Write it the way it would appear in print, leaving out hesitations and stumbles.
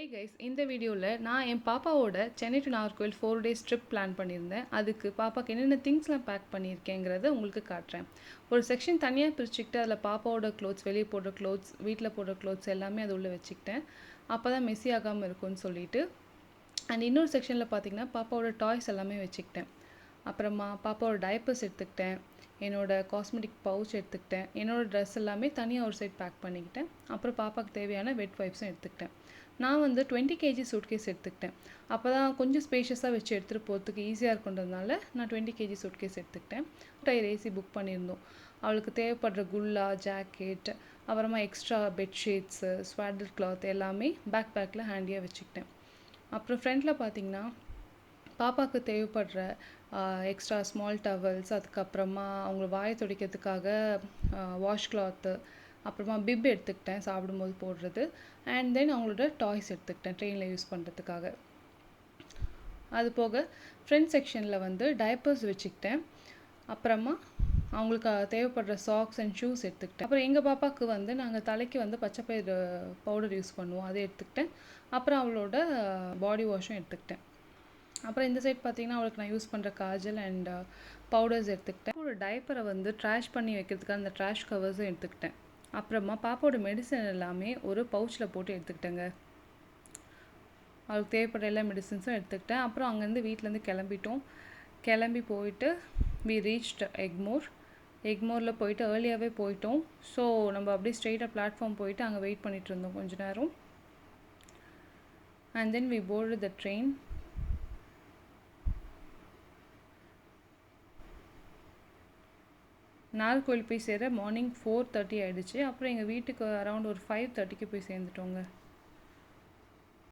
Hey guys, இந்த வீடியோவில் நான் என் பாப்பாவோட Chennai to Nagercoil 4 days trip plan பண்ணியிருந்தேன். அதுக்கு பாப்பாவுக்கு என்னென்ன திங்ஸ்லாம் பேக் பண்ணியிருக்கேங்கிறத உங்களுக்கு காட்டுறேன். ஒரு செக்ஷன் தனியாக பிரிச்சுக்கிட்டு அதில் பாப்பாவோட க்ளோத்ஸ், வெளியே போடுற க்ளோத்ஸ், வீட்டில் போடுற க்ளோத்ஸ் எல்லாமே அது உள்ளே வச்சுக்கிட்டேன். அப்போ தான் மெஸ்ஸி ஆகாமல் இருக்கும்னு சொல்லிட்டு. அண்ட் இன்னொரு செக்ஷனில் பார்த்தீங்கன்னா பாப்பாவோட டாய்ஸ் எல்லாமே வச்சுக்கிட்டேன். அப்புறமா பாப்பாவோட டைப்பர்ஸ் எடுத்துக்கிட்டேன், என்னோடய காஸ்மெட்டிக் பவுச் எடுத்துக்கிட்டேன், என்னோடய ட்ரெஸ் எல்லாமே தனியாக ஒரு சைட் பேக் பண்ணிக்கிட்டேன். அப்புறம் பாப்பாவுக்கு தேவையான வெட் வைப்ஸும் எடுத்துக்கிட்டேன். நான் வந்து 20 kg சூட்கேஸ் எடுத்துக்கிட்டேன். அப்போ தான் கொஞ்சம் ஸ்பேஷியஸாக வச்சு எடுத்துகிட்டு போகிறதுக்கு ஈஸியாக இருக்குன்றதுனால நான் 20 kg சூட்கேஸ் எடுத்துக்கிட்டேன். டயர் ஏசி புக் பண்ணியிருந்தோம். அவளுக்கு தேவைப்படுற குல்லா, ஜாக்கெட், அப்புறமா எக்ஸ்ட்ரா பெட்ஷீட்ஸு, ஸ்வாடல் கிளாத் எல்லாமே பேக்கில் ஹேண்டியாக வச்சுக்கிட்டேன். அப்புறம் ஃப்ரண்ட்டில் பார்த்திங்கன்னா பாப்பாவுக்கு தேவைப்படுற எக்ஸ்ட்ரா ஸ்மால் டவல்ஸ், அதுக்கப்புறமா அவங்க வாயை துடைக்கிறதுக்காக வாஷ் கிளாத்து, அப்புறமா பிப் எடுத்துக்கிட்டேன் சாப்பிடும்போது போடுறது. அண்ட் தென் அவங்களோட டாய்ஸ் எடுத்துக்கிட்டேன் ட்ரெயினில் யூஸ் பண்ணுறதுக்காக. அது போக ஃப்ரண்ட் செக்ஷனில் வந்து டைப்பர்ஸ் வச்சுக்கிட்டேன். அப்புறமா அவங்களுக்கு தேவைப்படுற சாக்ஸ் அண்ட் ஷூஸ் எடுத்துக்கிட்டேன். அப்புறம் எங்கள் பாப்பாவுக்கு வந்து நாங்கள் தலைக்கு வந்து பச்சைப்பயிறு பவுடர் யூஸ் பண்ணுவோம், அதை எடுத்துக்கிட்டேன். அப்புறம் அவளோட பாடி வாஷும் எடுத்துக்கிட்டேன். அப்புறம் இந்த சைட் பார்த்திங்கன்னா அவளுக்கு நான் யூஸ் பண்ணுற காஜல் அண்ட் பவுடர்ஸ் எடுத்துக்கிட்டேன். ஒரு டைப்பரை வந்து ட்ராஷ் பண்ணி வைக்கிறதுக்காக அந்த ட்ராஷ் கவர்ஸும் எடுத்துக்கிட்டேன். அப்புறமா பாப்பாவோட மெடிசன் எல்லாமே ஒரு பவுச்சில் போட்டு எடுத்துக்கிட்டேங்க. அவளுக்கு தேவைப்படுற எல்லா மெடிசன்ஸும் எடுத்துக்கிட்டேன். அப்புறம் அங்கேருந்து வீட்டிலேருந்து கிளம்பி போயிட்டு வி ரீச்ட் எக்மோரில் போயிட்டு ஏர்லியாகவே போயிட்டோம். ஸோ நம்ம அப்படியே ஸ்ட்ரெயிட்டாக பிளாட்ஃபார்ம் போயிட்டு அங்கே வெயிட் பண்ணிகிட்டு இருந்தோம் கொஞ்ச நேரம். And then we board the train. Nagercoil போய் சேர மார்னிங் 4:30 ஆகிடுச்சு. அப்புறம் எங்கள் வீட்டுக்கு அரௌண்ட் ஒரு 5:30க்கு போய் சேர்ந்துட்டோங்க.